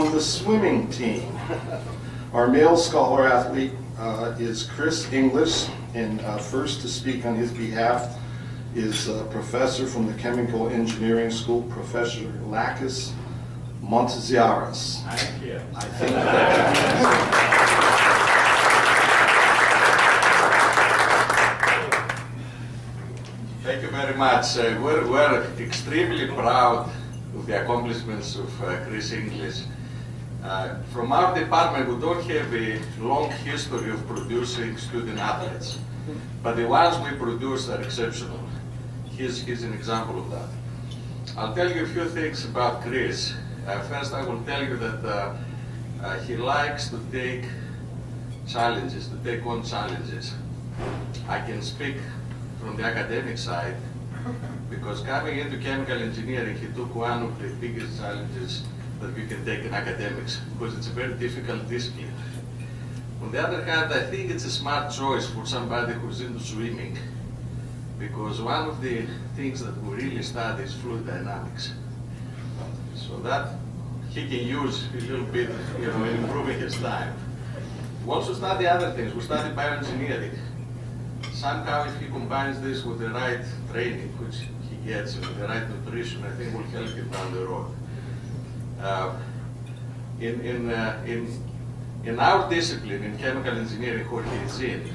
on the swimming team. Our male scholar athlete is Chris Inglis, and first to speak on his behalf is a professor from the Chemical Engineering School, Professor Lakis Monteziaras. Thank you. I think that Thank you very much. We're extremely proud of the accomplishments of Chris Inglis. From our department, we don't have a long history of producing student athletes, but the ones we produce are exceptional. He's an example of that. I'll tell you a few things about Chris. First, I will tell you that he likes to take challenges, to take on challenges. I can speak from the academic side, because coming into chemical engineering, he took one of the biggest challenges that we can take in academics, because it's a very difficult discipline. On the other hand, I think it's a smart choice for somebody who's into swimming, because one of the things that we really study is fluid dynamics. So that he can use a little bit, in improving his time. We also study other things. We study bioengineering. Somehow, if he combines this with the right training, which he gets, and with the right nutrition, I think will help him down the road. In our discipline, in chemical engineering, where he's in,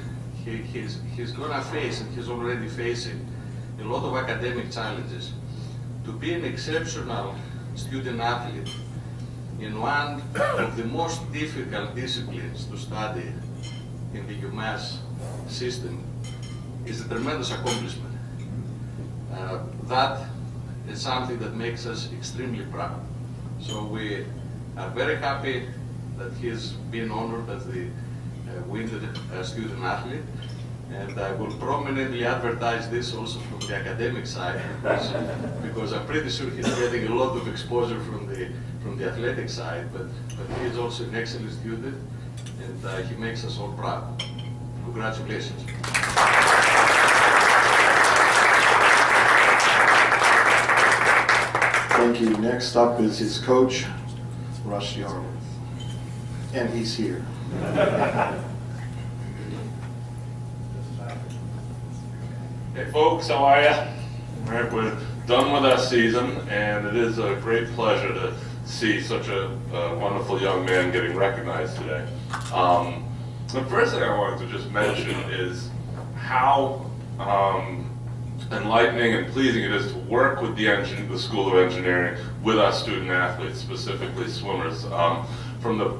he's going to face, and he's already facing, a lot of academic challenges. To be an exceptional student athlete in one of the most difficult disciplines to study in the UMass system is a tremendous accomplishment. That is something that makes us extremely proud. So we are very happy that he has been honored as the winter student athlete, and I will prominently advertise this also from the academic side, because I'm pretty sure he's getting a lot of exposure from the athletic side, but he is also an excellent student, and he makes us all proud. Congratulations. Thank you. Next up is his coach, Rush Yarwood. And he's here. Hey folks, how are you? All right, we're done with our season, and it is a great pleasure to see such a wonderful young man getting recognized today. The first thing I wanted to just mention is how enlightening and pleasing it is to work with the School of Engineering with our student athletes, specifically swimmers. From the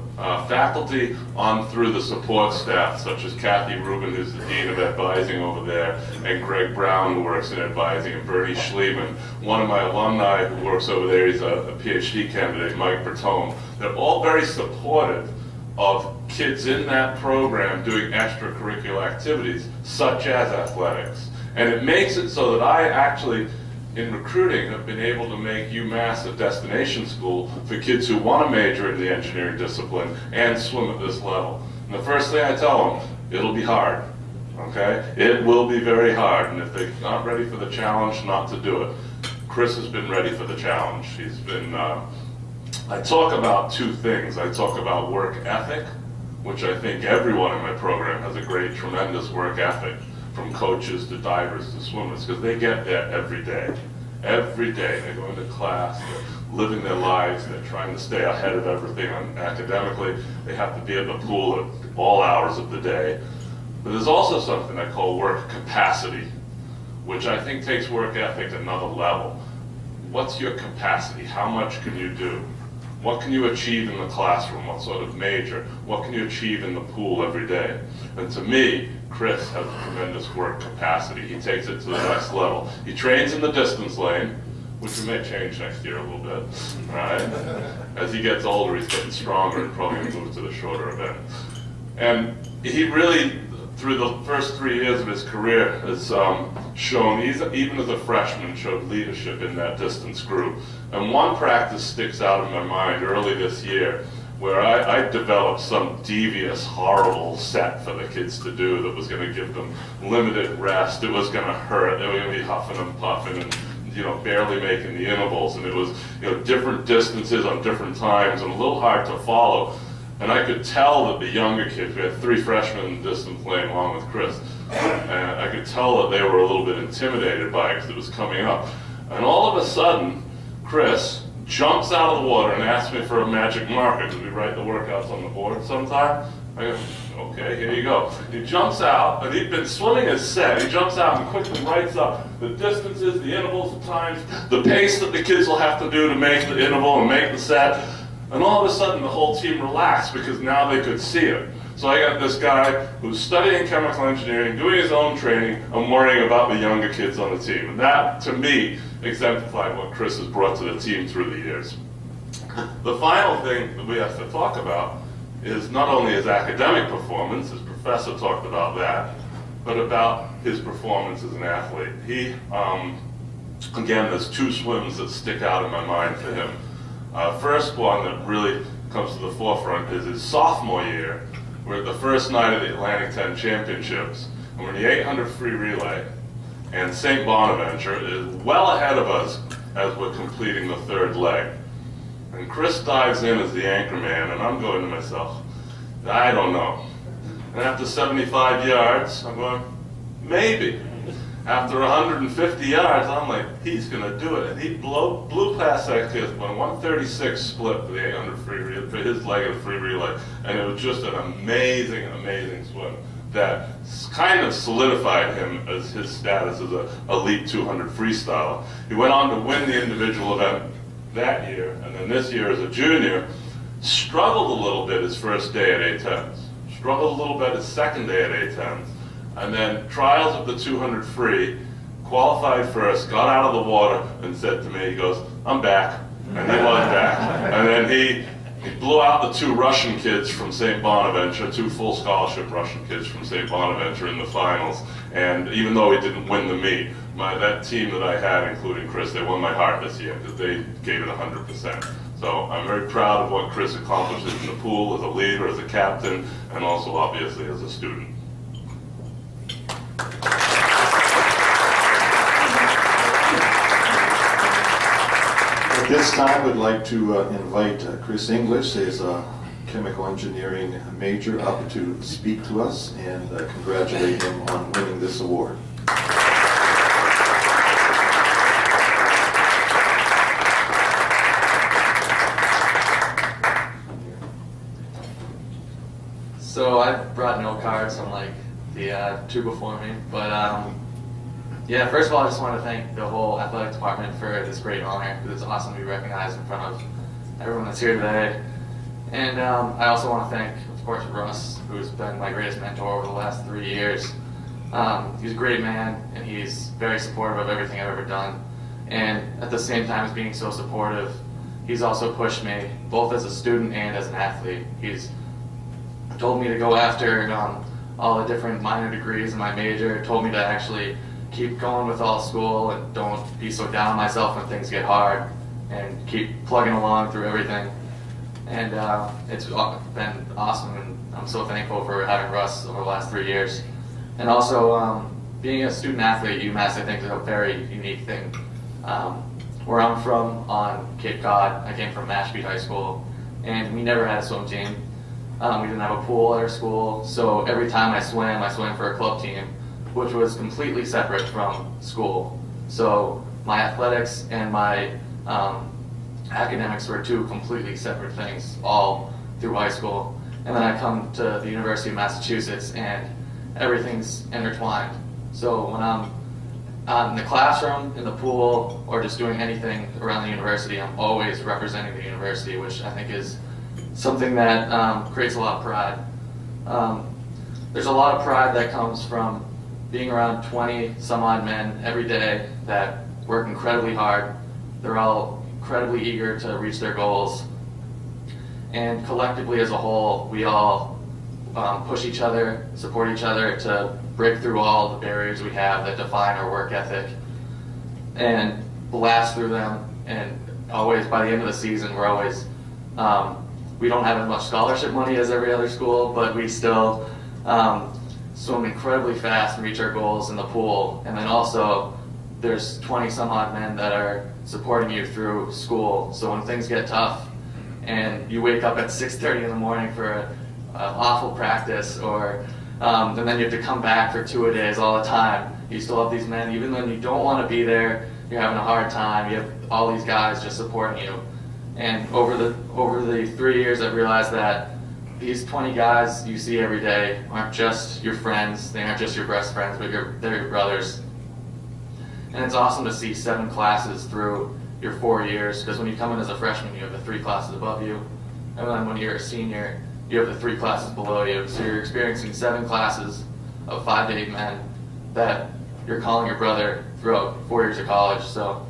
faculty on through the support staff, such as Kathy Rubin, who's the Dean of Advising over there, and Greg Brown, who works in advising, and Bernie Schliemann. One of my alumni who works over there, he's a PhD candidate, Mike Bertone. They're all very supportive of kids in that program doing extracurricular activities, such as athletics. And it makes it so that I actually, in recruiting, have been able to make UMass a destination school for kids who want to major in the engineering discipline and swim at this level. And the first thing I tell them, it'll be hard, okay? It will be very hard, and if they're not ready for the challenge, not to do it. Chris has been ready for the challenge. He's been, I talk about two things. I talk about work ethic, which I think everyone in my program has a great, tremendous work ethic, from coaches to divers to swimmers, because they get there every day. Every day they're going to class, they're living their lives, they're trying to stay ahead of everything academically. They have to be at the pool at all hours of the day. But there's also something I call work capacity, which I think takes work ethic to another level. What's your capacity? How much can you do? What can you achieve in the classroom? What sort of major? What can you achieve in the pool every day? And to me, Chris has a tremendous work capacity. He takes it to the next level. He trains in the distance lane, which we may change next year a little bit, right? As he gets older, he's getting stronger and probably gonna move to the shorter event. And he really, through the first 3 years of his career, has shown, even as a freshman, showed leadership in that distance group. And one practice sticks out in my mind early this year, where I developed some devious, horrible set for the kids to do that was going to give them limited rest. It was going to hurt. They were going to be huffing and puffing and barely making the intervals, and it was different distances on different times and a little hard to follow. And I could tell that the younger kids, we had 3 freshmen in distance playing along with Chris, and I could tell that they were a little bit intimidated by it because it was coming up. And all of a sudden, Chris jumps out of the water and asks me for a magic marker because we write the workouts on the board sometime. I go, okay, here you go. He jumps out, and he'd been swimming his set. He jumps out and quickly writes up the distances, the intervals, the times, the pace that the kids will have to do to make the interval and make the set. And all of a sudden, the whole team relaxed because now they could see it. So I got this guy who's studying chemical engineering, doing his own training, and worrying about the younger kids on the team. And that, to me, exemplified what Chris has brought to the team through the years. The final thing that we have to talk about is not only his academic performance, his professor talked about that, but about his performance as an athlete. He, again, there's 2 swims that stick out in my mind for him. First one that really comes to the forefront is his sophomore year. We're at the first night of the Atlantic 10 Championships, and we're in the 800 free relay, and St. Bonaventure is well ahead of us as we're completing the 3rd leg. And Chris dives in as the anchor man, and I'm going to myself, I don't know. And after 75 yards, I'm going, maybe. After 150 yards, I'm like, he's going to do it. And he blew past that kid on a 136 split for the 800 free relay, for his leg of the free relay. And it was just an amazing, amazing swim that kind of solidified him as his status as an elite 200 freestyler. He went on to win the individual event that year, and then this year as a junior, struggled a little bit his first day at 810s, struggled a little bit his second day at 810s, and then trials of the 200 free, qualified first, got out of the water, and said to me, he goes, I'm back, and he was back. And then he blew out the 2 Russian kids from St. Bonaventure, 2 full scholarship Russian kids from St. Bonaventure in the finals, and even though he didn't win the meet, that team that I had, including Chris, they won my heart this year because they gave it 100%. So I'm very proud of what Chris accomplishes in the pool as a leader, as a captain, and also obviously as a student. At this time, I'd like to invite Chris Inglis, his chemical engineering major, up to speak to us and congratulate him on winning this award. So I brought no cards, unlike the 2 before me, but yeah, first of all, I just want to thank the whole athletic department for this great honor, because it's awesome to be recognized in front of everyone that's here today. And I also want to thank, of course, Russ, who's been my greatest mentor over the last 3 years. He's a great man, and he's very supportive of everything I've ever done. And at the same time as being so supportive, he's also pushed me, both as a student and as an athlete. He's told me to go after all the different minor degrees in my major, told me to actually keep going with all school and don't be so down on myself when things get hard, and keep plugging along through everything. And it's been awesome, and I'm so thankful for having Russ over the last 3 years. And also, being a student athlete at UMass, I think, is a very unique thing. Where I'm from, on Cape Cod, I came from Mashpee High School, and we never had a swim team. We didn't have a pool at our school, so every time I swam for a club team, which was completely separate from school. So my athletics and my academics were 2 completely separate things all through high school. And then I come to the University of Massachusetts and everything's intertwined. So when I'm in the classroom, in the pool, or just doing anything around the university, I'm always representing the university, which I think is something that creates a lot of pride. There's a lot of pride that comes from being around 20 some odd men every day that work incredibly hard. They're all incredibly eager to reach their goals. And collectively as a whole, we all push each other, support each other to break through all the barriers we have that define our work ethic and blast through them. And always, by the end of the season, we're always, we don't have as much scholarship money as every other school, but we still swim incredibly fast and reach our goals in the pool. And then also, there's 20 some odd men that are supporting you through school. So when things get tough and you wake up at 6:30 in the morning for an awful practice, or and then you have to come back for 2-a-days all the time, you still have these men, even when you don't want to be there, you're having a hard time, you have all these guys just supporting you. And over the 3 years, I've realized that these 20 guys you see every day aren't just your friends, they aren't just your best friends, but they're your brothers. And it's awesome to see 7 classes through your 4 years, because when you come in as a freshman, you have the 3 classes above you, and then when you're a senior, you have the 3 classes below you. So you're experiencing 7 classes of 5 to 8 men that you're calling your brother throughout 4 years of college. So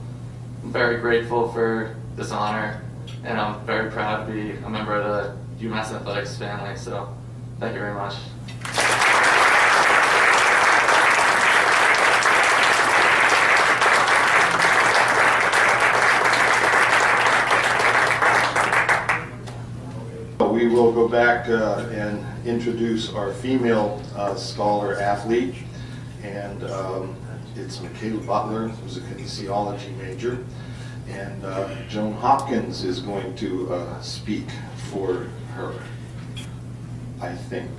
I'm very grateful for this honor, and I'm very proud to be a member of the UMass Athletics family. So thank you very much. We will go back and introduce our female scholar athlete, and it's Michaela Butler, who's a kinesiology major, and Joan Hopkins is going to speak for her, I think.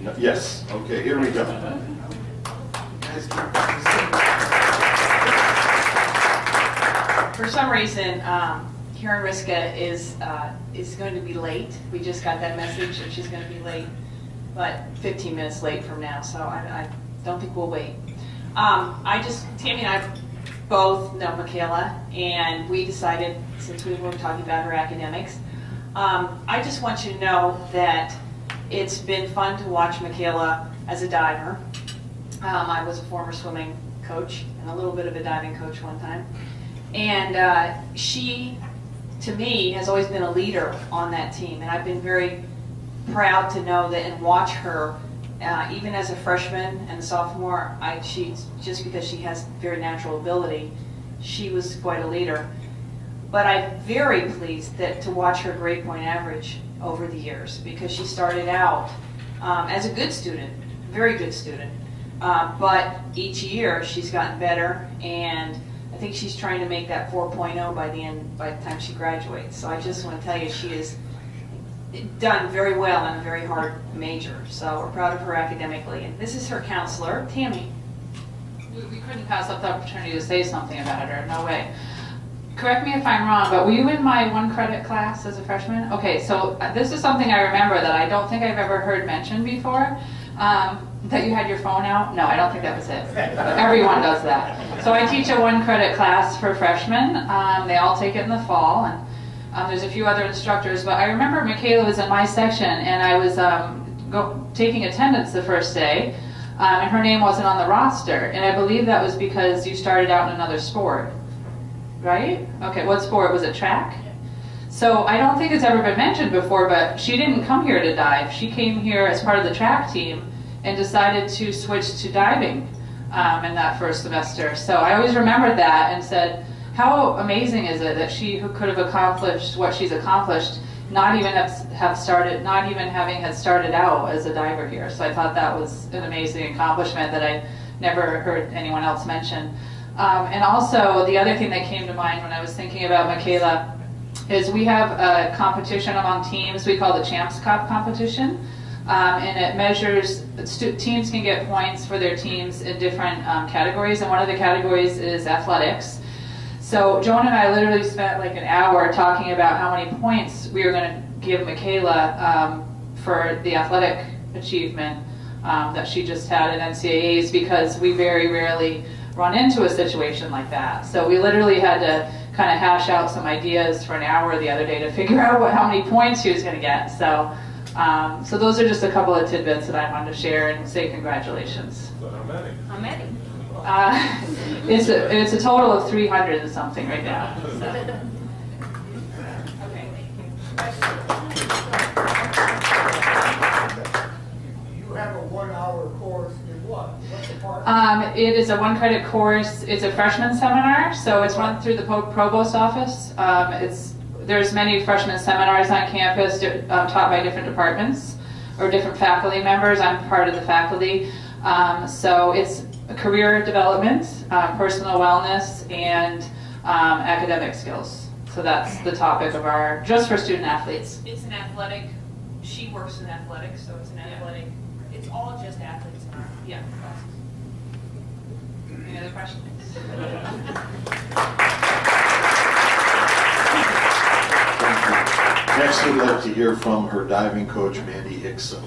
No, yes, okay, here we go. For some reason, Karen Riska is going to be late. We just got that message that she's going to be late, but 15 minutes late from now, so I don't think we'll wait. Tammy and I both know Michaela, and we decided, since we were talking about her academics, I just want you to know that it's been fun to watch Michaela as a diver. I was a former swimming coach and a little bit of a diving coach one time, and she, to me, has always been a leader on that team, and I've been very proud to know that and watch her, even as a freshman and a sophomore. Just because she has very natural ability, she was quite a leader. But I'm very pleased to watch her grade point average over the years, because she started out as a good student, very good student, but each year she's gotten better, and I think she's trying to make that 4.0 by the time she graduates. So I just want to tell you, she has done very well in a very hard major. So we're proud of her academically. And this is her counselor, Tammy. We couldn't pass up the opportunity to say something about her, no way. Correct me if I'm wrong, but were you in my 1-credit class as a freshman? Okay, so this is something I remember that I don't think I've ever heard mentioned before. That you had your phone out? No, I don't think that was it. Everyone does that. So I teach a 1-credit class for freshmen. They all take it in the fall, and there's a few other instructors. But I remember Michaela was in my section, and I was taking attendance the first day, and her name wasn't on the roster. And I believe that was because you started out in another sport, right? Okay, what sport? Was it track? So I don't think it's ever been mentioned before, but she didn't come here to dive. She came here as part of the track team and decided to switch to diving in that first semester. So I always remembered that and said, how amazing is it that she who could have accomplished what she's accomplished, not even having had started out as a diver here. So I thought that was an amazing accomplishment that I never heard anyone else mention. And also the other thing that came to mind when I was thinking about Michaela is we have a competition among teams we call the Champs Cup competition. And it measures, teams can get points for their teams in different categories, and one of the categories is athletics. So Joan and I literally spent like an hour talking about how many points we were going to give Michaela for the athletic achievement that she just had at NCAAs, because we very rarely run into a situation like that. So we literally had to kind of hash out some ideas for an hour the other day to figure out how many points she was going to get. So those are just a couple of tidbits that I wanted to share and say congratulations. So how many? How many? It's a total of 300 and something right now. So. Okay. You have a 1-hour course in what? What's the part? It is a 1-credit course. It's a freshman seminar, so it's run through the provost office. There's many freshman seminars on campus taught by different departments or different faculty members. I'm part of the faculty. So it's career development, personal wellness, and academic skills. So that's the topic of our, just for student athletes. It's an athletic, she works in athletics, so it's an athletic, it's all just athletes in our classes. Any other questions? Next, we'd like to hear from her diving coach, Mandy Hickson.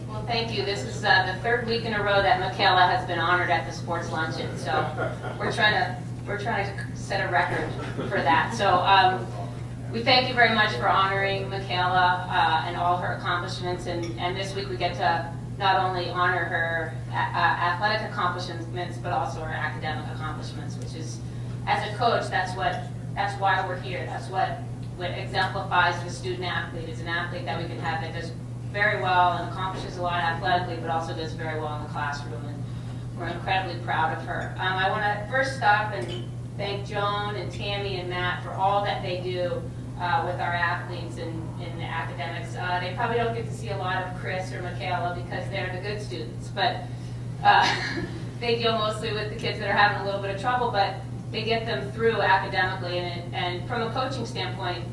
Well, thank you. This is the third week in a row that Michaela has been honored at the sports luncheon. So we're trying to set a record for that. So we thank you very much for honoring Michaela and all her accomplishments. And this week we get to not only honor her athletic accomplishments, but also her academic accomplishments, which is, as a coach, that's why we're here. That's what exemplifies the student athlete. Is an athlete that we can have that does very well and accomplishes a lot athletically, but also does very well in the classroom. And we're incredibly proud of her. I want to first stop and thank Joan and Tammy and Matt for all that they do with our athletes in the academics. They probably don't get to see a lot of Chris or Michaela because they're the good students, but they deal mostly with the kids that are having a little bit of trouble, but they get them through academically, and from a coaching standpoint,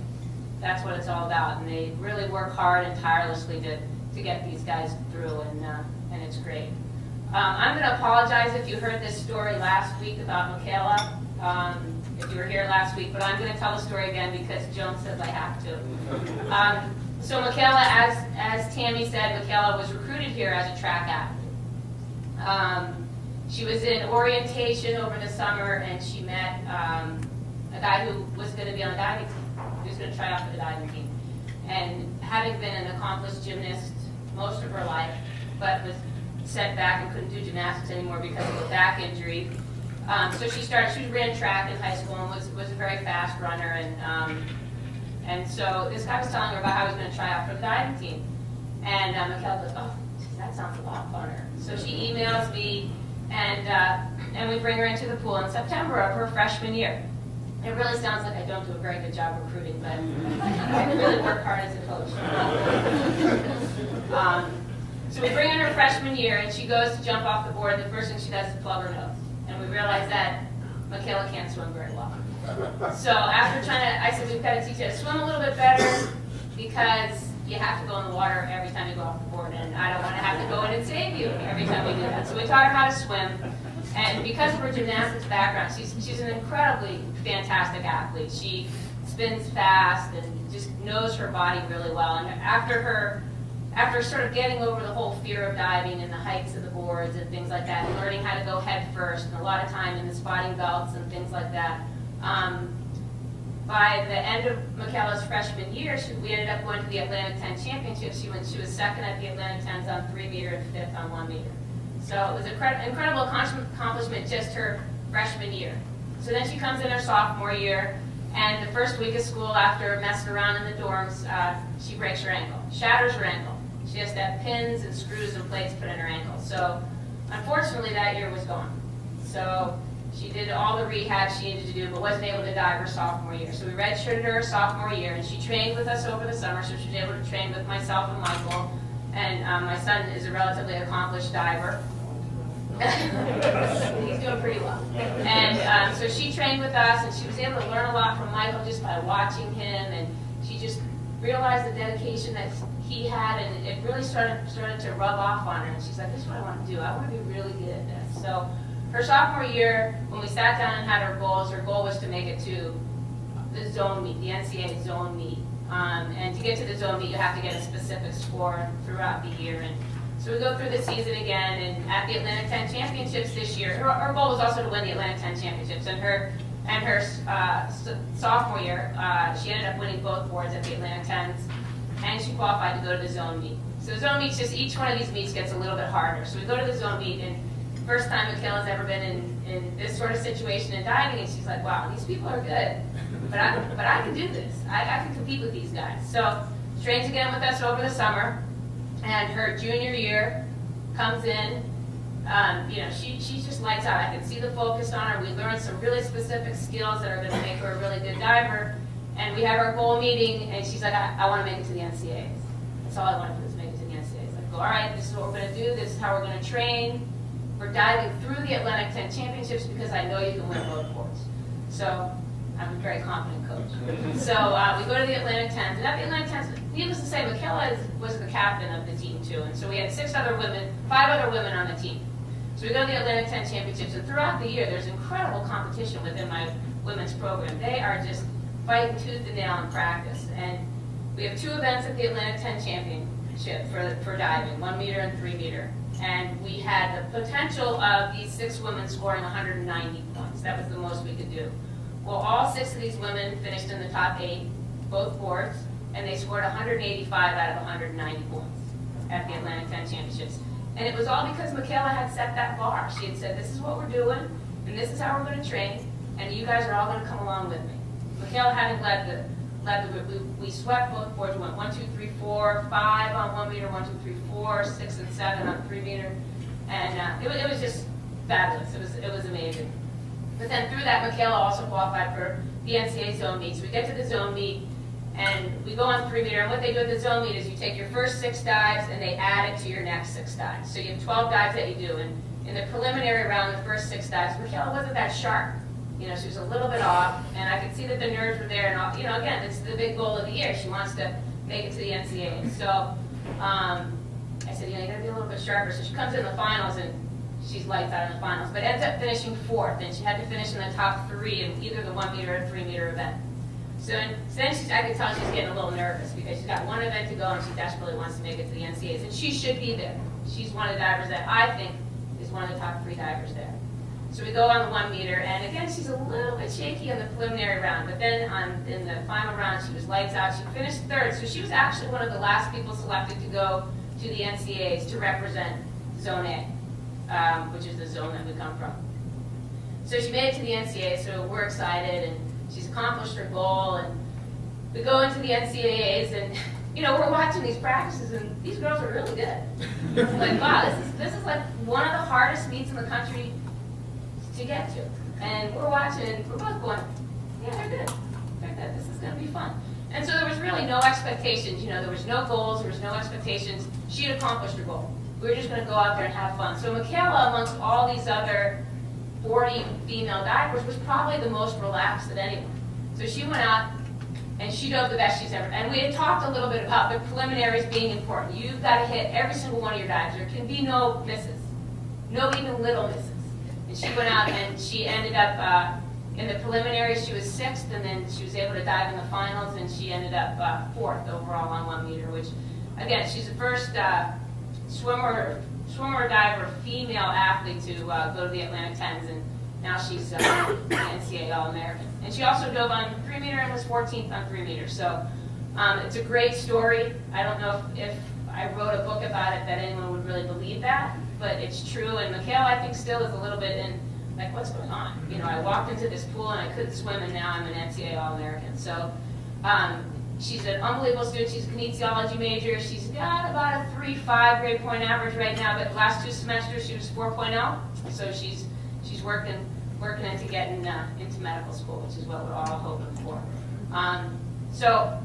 that's what it's all about, and they really work hard and tirelessly to get these guys through, and it's great. I'm going to apologize if you heard this story last week about Michaela, if you were here last week, but I'm going to tell the story again because Joan says I have to. So Michaela, as Tammy said, Michaela was recruited here as a track athlete. She was in orientation over the summer, and she met a guy who was going to be on the diving team. He was going to try out for the diving team. And having been an accomplished gymnast most of her life, but was set back and couldn't do gymnastics anymore because of a back injury. So she ran track in high school and was a very fast runner. And so this guy was telling her about how he was going to try out for the diving team. And Michaela goes, oh, that sounds a lot funner. So she emails me, and we bring her into the pool in September of her freshman year. It really sounds like I don't do a very good job recruiting, but I really work hard as a coach. So we bring her in her freshman year, and she goes to jump off the board. The first thing she does is plug her nose. And we realize that Michaela can't swim very well. So after I said, we've got to teach you how to swim a little bit better because you have to go in the water every time you go off the board, and I don't want to have to go in and save you every time we do that. So we taught her how to swim. And because of her gymnastics background, she's an incredibly fantastic athlete. She spins fast and just knows her body really well. And after sort of getting over the whole fear of diving and the heights of the boards and things like that, and learning how to go head first, and a lot of time in the spotting belts and things like that, by the end of Michaela's freshman year, we ended up going to the Atlantic 10 Championships. She was second at the Atlantic 10s on 3 meter and fifth on 1 meter. So it was an incredible accomplishment just her freshman year. So then she comes in her sophomore year, and the first week of school, after messing around in the dorms, she breaks her ankle, shatters her ankle. She has to have pins and screws and plates put in her ankle. So unfortunately, that year was gone. So she did all the rehab she needed to do, but wasn't able to dive her sophomore year. So we redshirted her sophomore year, and she trained with us over the summer, so she was able to train with myself and Michael. And my son is a relatively accomplished diver. He's doing pretty well. And so she trained with us, and she was able to learn a lot from Michael just by watching him, and she just realized the dedication that he had, and it really started to rub off on her. And she's like, this is what I want to do. I want to be really good at this. So her sophomore year, when we sat down and had her goal was to make it to the zone meet, the NCAA zone meet. And to get to the zone meet, you have to get a specific score throughout the year. And so we go through the season again, and at the Atlantic 10 Championships this year, her goal was also to win the Atlantic 10 Championships. And her sophomore year, she ended up winning both boards at the Atlantic 10s, and she qualified to go to the zone meet. So the zone meets, just each one of these meets gets a little bit harder. So we go to the zone meet, and first time Michaela's ever been in this sort of situation in diving, and she's like, wow, these people are good. But I can do this. I can compete with these guys. So she trains again with us over the summer, and her junior year comes in, you know, she just lights out. I can see the focus on her. We learned some really specific skills that are going to make her a really good diver. And we have our goal meeting, and she's like, I want to make it to the NCAAs. That's all I want to do is make it to the NCAAs. I go, all right, this is what we're going to do. This is how we're going to train. We're diving through the Atlantic 10 Championships because I know you can win both sports. So I'm a very confident coach. So we go to the Atlantic 10s. And at the Atlantic 10s, needless to say, Michaela was the captain of the team too. And so we had 5 other women on the team. So we go to the Atlantic 10 Championships. And throughout the year, there's incredible competition within my women's program. They are just fighting tooth and nail in practice. And we have 2 events at the Atlantic 10 Championship for diving, 1 meter and 3 meter. And we had the potential of these 6 women scoring 190 points. That was the most we could do. Well, all 6 of these women finished in the top 8, both boards, and they scored 185 out of 190 points at the Atlantic 10 Championships. And it was all because Michaela had set that bar. She had said, this is what we're doing, and this is how we're going to train, and you guys are all going to come along with me. Michaela hadn't led the group. We swept both boards. We went 1, 2, 3, 4, 5 on 1 meter, 1, 2, 3, 4, 6 and 7 on 3 meter, and it was just fabulous. It was amazing. But then through that, Michaela also qualified for the NCAA zone meet. So we get to the zone meet, and we go on 3 meter. And what they do at the zone meet is you take your first 6 dives, and they add it to your next 6 dives. So you have 12 dives that you do. And in the preliminary round, the first 6 dives, Michaela wasn't that sharp. You know, she was a little bit off, and I could see that the nerves were there. And, you know, again, it's the big goal of the year. She wants to make it to the NCAA. So I said, you know, you got to be a little bit sharper. So she comes in the finals, and she's lights out in the finals, but ends up finishing 4th, and she had to finish in the top 3 in either the 1 meter or 3 meter event. So then I could tell she's getting a little nervous because she's got one event to go, and she desperately wants to make it to the NCAAs, and she should be there. She's one of the divers that I think is one of the top 3 divers there. So we go on the 1 meter, and again, she's a little bit shaky in the preliminary round, but then in the final round, she was lights out. She finished 3rd, so she was actually one of the last people selected to go to the NCAAs to represent Zone A. Which is the zone that we come from. So she made it to the NCAA, so we're excited, and she's accomplished her goal, and we go into the NCAAs, and you know, we're watching these practices, and these girls are really good. It's like, wow, this is like one of the hardest meets in the country to get to. And we're watching, and we're both going, yeah, they're good. They're good. This is going to be fun. And so there was really no expectations. You know, there was no goals. There was no expectations. She had accomplished her goal. We were just going to go out there and have fun. So Michaela, amongst all these other 40 female divers, was probably the most relaxed of anyone. So she went out, and she dove the best she's ever. And we had talked a little bit about the preliminaries being important. You've got to hit every single one of your dives. There can be no misses, no even little misses. And she went out, and she ended up, in the preliminaries, she was 6th, and then she was able to dive in the finals, and she ended up 4th overall on 1 meter, which, again, she's the first swimmer, diver, female athlete to go to the Atlantic 10s, and now she's the NCAA All-American. And she also dove on 3 meter and was 14th on 3 meter. So it's a great story. I don't know if I wrote a book about it that anyone would really believe that, but it's true. And Michaela, I think, still is a little bit in, like, what's going on? You know, I walked into this pool and I couldn't swim, and now I'm an NCAA All-American. So she's an unbelievable student. She's a kinesiology major. She's got about a 3.5 grade point average right now, but the last 2 semesters she was 4.0. So she's working into getting into medical school, which is what we're all hoping for. So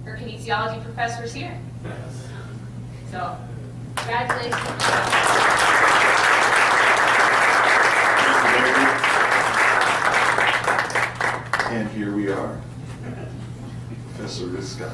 her kinesiology professor is here. So congratulations. And here we are, Professor Riska.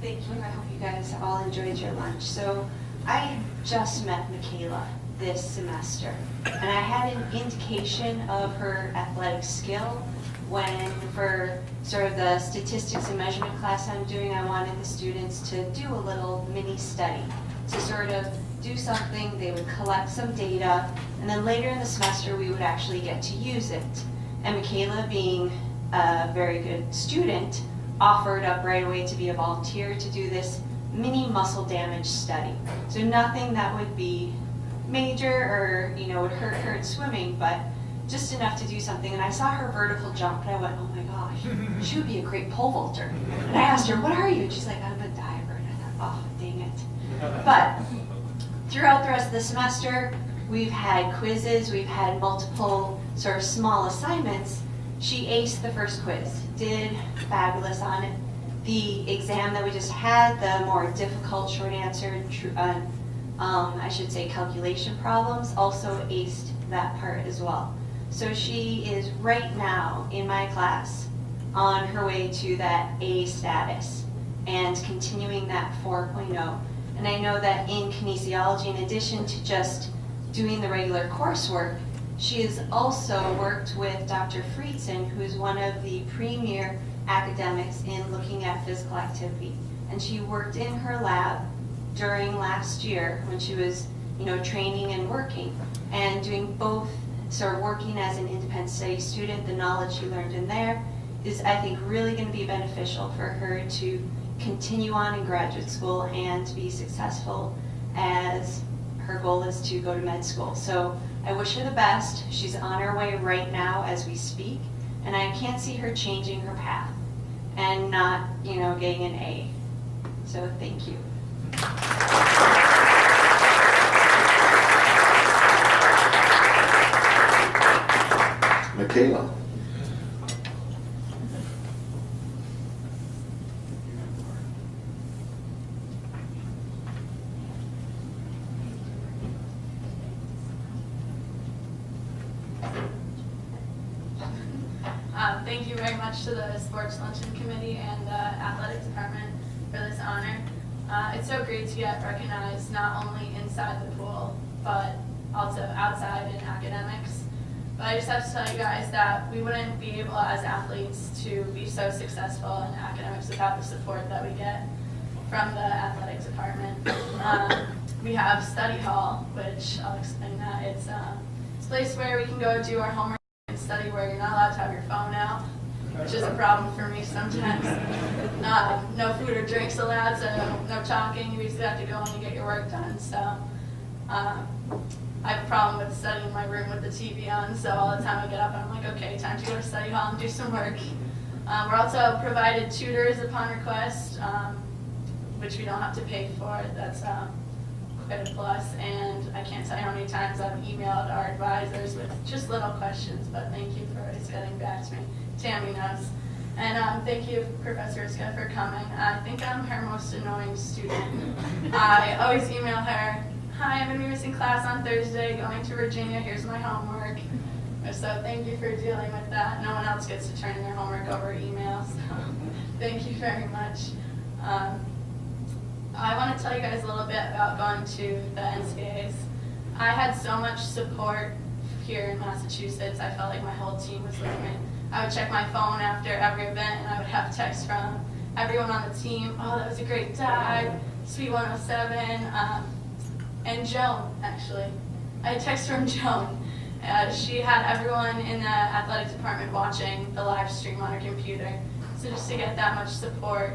Thank you. I hope you guys all enjoyed your lunch. So I just met Michaela this semester, and I had an indication of her athletic skill when, for sort of the statistics and measurement class I'm doing, I wanted the students to do a little mini study to sort of do something. They would collect some data, and then later in the semester we would actually get to use it. And Michaela, being a very good student, offered up right away to be a volunteer to do this mini muscle damage study. So nothing that would be major or, you know, would hurt her in swimming, but just enough to do something. And I saw her vertical jump, and I went, oh my gosh, she would be a great pole vaulter. And I asked her, what are you? And she's like, I'm a diver. And I thought, oh, dang it. But throughout the rest of the semester, we've had quizzes, we've had multiple sort of small assignments. She aced the first quiz, did fabulous on it. The exam that we just had, the more difficult short answer, I should say calculation problems, also aced that part as well. So she is right now in my class on her way to that A status and continuing that 4.0. And I know that in kinesiology, in addition to just doing the regular coursework, she has also worked with Dr. Friedson, who is one of the premier academics in looking at physical activity. And she worked in her lab during last year when she was, training and working, and doing both, sort of working as an independent study student. The knowledge she learned in there is, I think, really going to be beneficial for her to continue on in graduate school and to be successful, as her goal is to go to med school. So I wish her the best. She's on her way right now as we speak, and I can't see her changing her path and not, getting an A. So thank you. Michaela. Thank you very much to the Sports Luncheon Committee and the Athletic Department for this honor. It's so great to get recognized not only inside the pool, but also outside in academics. But I just have to tell you guys that we wouldn't be able as athletes to be so successful in academics without the support that we get from the athletic department. We have study hall, which I'll explain that. It's a place where we can go do our homework and study, where you're not allowed to have your phone out, which is a problem for me sometimes. No food or drinks allowed, so no talking. You basically have to go in and get your work done. So I have a problem with studying in my room with the TV on, so all the time I get up and I'm like, okay, time to go to study hall and do some work. We're also provided tutors upon request, which we don't have to pay for. That's quite a plus, and I can't tell you how many times I've emailed our advisors with just little questions, but thank you for always getting back to me. Tammy knows. And thank you, Professor Iska, for coming. I think I'm her most annoying student. I always email her, hi, I'm going to be missing class on Thursday, going to Virginia, here's my homework. So thank you for dealing with that. No one else gets to turn in their homework over email, so thank you very much. I want to tell you guys a little bit about going to the NCAAs. I had so much support here in Massachusetts. I felt like my whole team was with me. I would check my phone after every event, and I would have texts from everyone on the team. Oh, that was a great dive, Sweet 107, and Joan, actually. I had texts from Joan. She had everyone in the athletic department watching the live stream on her computer. So just to get that much support,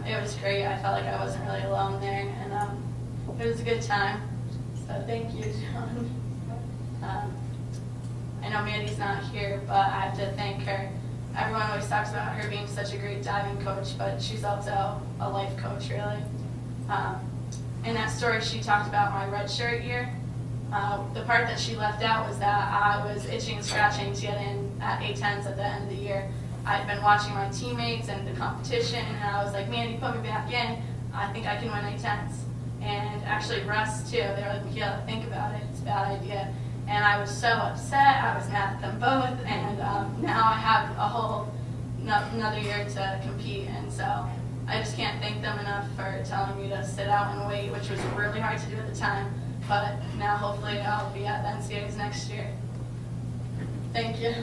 it was great. I felt like I wasn't really alone there, and it was a good time. So thank you, Joan. I know Mandy's not here, but I have to thank her. Everyone always talks about her being such a great diving coach, but she's also a life coach, really. In that story, she talked about my redshirt year. The part that she left out was that I was itching and scratching to get in at A10s at the end of the year. I'd been watching my teammates and the competition, and I was like, Mandy, put me back in. I think I can win A10s. And actually Russ, too. They were like, Michaela, think about it. It's a bad idea. And I was so upset. I was mad at them both. And now I have a whole another year to compete. And so I just can't thank them enough for telling me to sit out and wait, which was really hard to do at the time. But now hopefully I'll be at the NCAAs next year. Thank you.